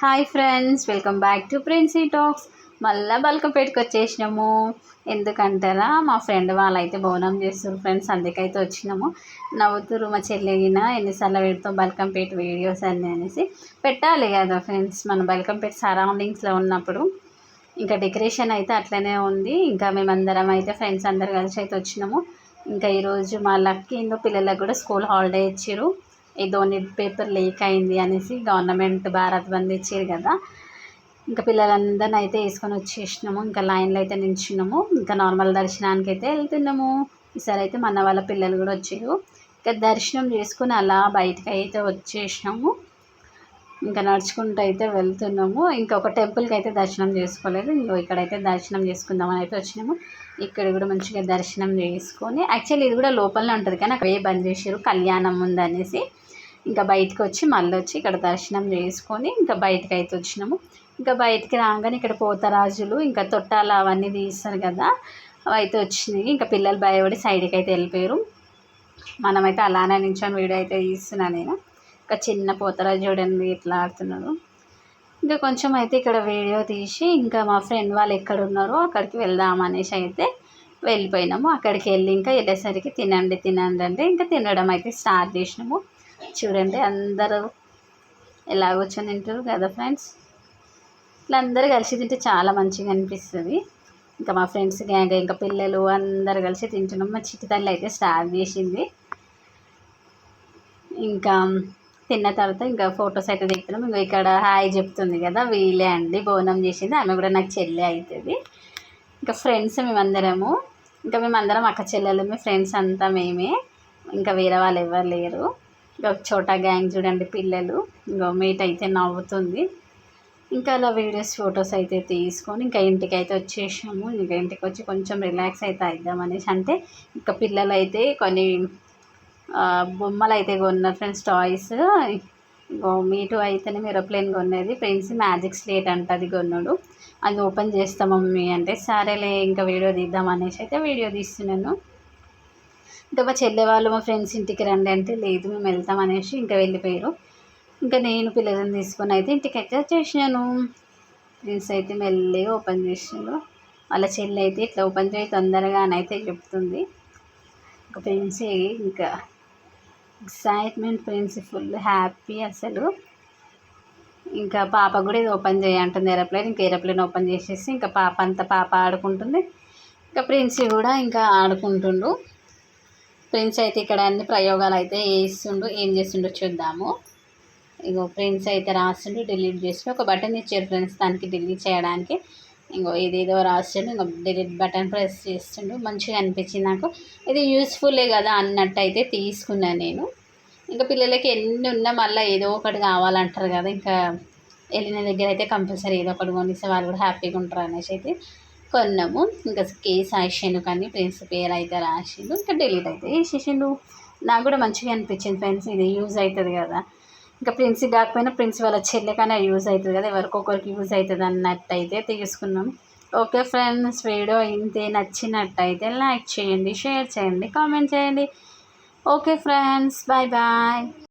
Hi friends, welcome back to Princy talks. మళ్ళీ బల్కంపేటకి వచ్చేసినాము. ఎందుకంటారా, మా ఫ్రెండ్ వాళ్ళైతే బోనం చేస్తారు ఫ్రెండ్స్, అందుకైతే వచ్చినాము. నవ్వుతురు మా చెల్లిగిన ఎన్నిసార్లు పెడతాం బల్కంపేట వీడియోస్ అన్నీ అనేసి. పెట్టాలి కదా ఫ్రెండ్స్, మన బల్కంపేట సరౌండింగ్స్లో ఉన్నప్పుడు. ఇంకా డెకరేషన్ అయితే అట్లనే ఉంది. ఇంకా మేమందరం అయితే ఫ్రెండ్స్ అందరు కలిసి అయితే వచ్చినాము. ఇంకా ఈరోజు మా లక్కీ పిల్లలకు కూడా స్కూల్ హాలిడే ఇచ్చారు. ఏదో నెట్ పేపర్ లీక్ అయింది అనేసి గవర్నమెంట్ భారత్ బంద్ ఇచ్చారు కదా. ఇంకా పిల్లలందరిని అయితే వేసుకొని వచ్చేసినాము. ఇంకా లైన్లో అయితే నిల్చున్నాము. ఇంకా నార్మల్ దర్శనానికి అయితే వెళ్తున్నాము. ఈసారి అయితే మన వాళ్ళ పిల్లలు కూడా వచ్చారు. ఇంకా దర్శనం చేసుకుని అలా బయటకు అయితే వచ్చేసినాము. ఇంకా నడుచుకుంటూ అయితే వెళ్తున్నాము. ఇంకొక టెంపుల్కి అయితే దర్శనం చేసుకోలేదు. ఇక్కడైతే దర్శనం చేసుకుందామని అయితే వచ్చినాము. ఇక్కడ కూడా మంచిగా దర్శనం చేసుకొని, యాక్చువల్లీ ఇది కూడా లోపలనే ఉంటుంది కానీ అక్కడ బంద్ చేసారు, కళ్యాణం ఉందనేసి. ఇంకా బయటకు వచ్చి మళ్ళీ వచ్చి ఇక్కడ దర్శనం చేసుకొని ఇంకా బయటకు అయితే వచ్చినాము. ఇంకా బయటికి రాగానే ఇక్కడ పోతరాజులు ఇంకా తొట్టాలు అవన్నీ తీస్తారు కదా, అవి అయితే వచ్చినాయి. ఇంకా పిల్లలు భయపడి సైడ్కి అయితే వెళ్ళిపోయారు. మనమైతే అలానే నించొని వీడియో అయితే తీస్తున్నాను నేను. ఇంకా చిన్న పోతరాజు చూడండి ఎట్లా ఆడుతున్నాడు. ఇంకా కొంచెం అయితే ఇక్కడ వీడియో తీసి ఇంకా మా ఫ్రెండ్ వాళ్ళు ఎక్కడ ఉన్నారో అక్కడికి వెళ్దామనేసి అయితే వెళ్ళిపోయినాము. అక్కడికి వెళ్ళి ఇంకా వెళ్ళేసరికి తినండి అంటే ఇంకా తినడం అయితే స్టార్ట్ చేసినాము. చూడండి అందరూ ఎలా కూర్చొని తింటారు కదా ఫ్రెండ్స్. ఇట్లా అందరూ కలిసి తింటే చాలా మంచిగా అనిపిస్తుంది. ఇంకా మా ఫ్రెండ్స్ గ్యాంగ్ ఇంకా పిల్లలు అందరు కలిసి తింటున్నాం. మా చిట్టి తల్లి అయితే స్టార్ట్ చేసింది. ఇంకా తిన్న తర్వాత ఇంకా ఫొటోస్ అయితే దిగుతున్నాం. ఇంకా ఇక్కడ హాయ్ చెప్తుంది కదా, వీలే అండి బోనం చేసింది, ఆమె కూడా నాకు చెల్లె అవుతుంది. ఇంకా ఫ్రెండ్స్ మేమందరము, ఇంకా మేమందరం అక్క చెల్లెలమే, ఫ్రెండ్స్ అంతా మేమే, ఇంకా వేరే వాళ్ళు ఎవరు లేరు. ఇంకా చోటా గ్యాంగ్ చూడండి పిల్లలు. ఇంకా మీట్ అయితే నవ్వుతుంది. ఇంకా అలా వీడియోస్ ఫొటోస్ అయితే తీసుకొని ఇంకా ఇంటికి అయితే వచ్చేసాము. ఇంకా ఇంటికి వచ్చి కొంచెం రిలాక్స్ అయితే అవుదామనేసి, అంటే ఇంకా పిల్లలు అయితే కొన్ని బొమ్మలు అయితే కొన్నారు ఫ్రెండ్స్, టాయ్స్. మీటు అయితేనే ఏరోప్లేన్ కొన్నది, ఫ్రెండ్స్ మ్యాజిక్ స్లేట్ అంట అది కొన్నాడు. అది ఓపెన్ చేస్తాం మమ్మీ అంటే సరేలే ఇంకా వీడియో తీద్దాం అనేసి అయితే వీడియో తీస్తున్నాను. ఇంకా మా చెల్లె వాళ్ళు మా ఫ్రెండ్స్ ఇంటికి రండి అంటే లేదు మేము వెళ్తాం అనేసి ఇంకా వెళ్ళిపోయారు. ఇంకా నేను పిల్లలను తీసుకొని అయితే ఇంటికి అయితే వచ్చేసినాను. ఫ్రెండ్స్ అయితే మెల్లిగా ఓపెన్ చేసినాడు. వాళ్ళ చెల్లి అయితే ఇట్లా ఓపెన్ చేయి తొందరగా అని అయితే చెప్తుంది. ఇంకా ఫ్రెండ్స్ ఇంకా ఎక్సైట్మెంట్ ఫ్రెండ్స్, ఫుల్ హ్యాపీ అసలు. ఇంకా పాప కూడా ఇది ఓపెన్ చేయంటుంది ఏరోప్లేన్. ఇంకా ఏరోప్లేన్ ఓపెన్ చేసేసి ఇంకా పాప ఆడుకుంటుంది. ఇంకా ప్రిన్స్ కూడా ఇంకా ఆడుకుంటుండు. ప్రిన్స్ అయితే ఇక్కడ అన్ని ప్రయోగాలు అయితే వేస్తుండు. ఏం చేస్తుండో చూద్దాము. ఇంకో ప్రిన్స్ అయితే రాస్తుండు, డిలీట్ చేస్తుండు. ఒక బటన్ ఇచ్చారు ఫ్రెండ్స్ దానికి డిలీట్ చేయడానికి. ఇంకో ఇదేదో రాస్తుండు, ఇంకో డిలీట్ బటన్ ప్రెస్ చేస్తుండు. మంచిగా అనిపించింది నాకు. ఇది యూస్ఫుల్లే కదా అన్నట్టు అయితే తీసుకున్నాను నేను. ఇంకా పిల్లలకి ఎన్ని ఉన్నా మళ్ళీ ఏదో ఒకటి కావాలంటారు కదా, ఇంకా వెళ్ళిన దగ్గర అయితే కంపల్సరీ ఏదో ఒకటి కొనిస్తే వాళ్ళు కూడా హ్యాపీగా ఉంటారు అనేసి అయితే కొన్నాము. ఇంకా కేస్ రాసిండు కానీ ప్రిన్స్ పేరు అయితే రాసిండు. ఇంకా డిలీట్ అయితే వేసేసిండు. నాకు కూడా మంచిగా అనిపించింది ఫ్రెండ్స్, ఇది యూజ్ అవుతుంది కదా. ఇంకా ప్రిన్స్ కాకపోయినా ప్రిన్స్ వాళ్ళ చెల్లెకైనా యూజ్ అవుతుంది కదా, ఎవరికొకరికి యూజ్ అవుతుంది అన్నట్టు అయితే తీసుకున్నాం. ఓకే ఫ్రెండ్స్, వీడియో ఇంతే, నచ్చినట్టయితే లైక్ చేయండి, షేర్ చేయండి, కామెంట్ చేయండి. Okay friends, bye bye.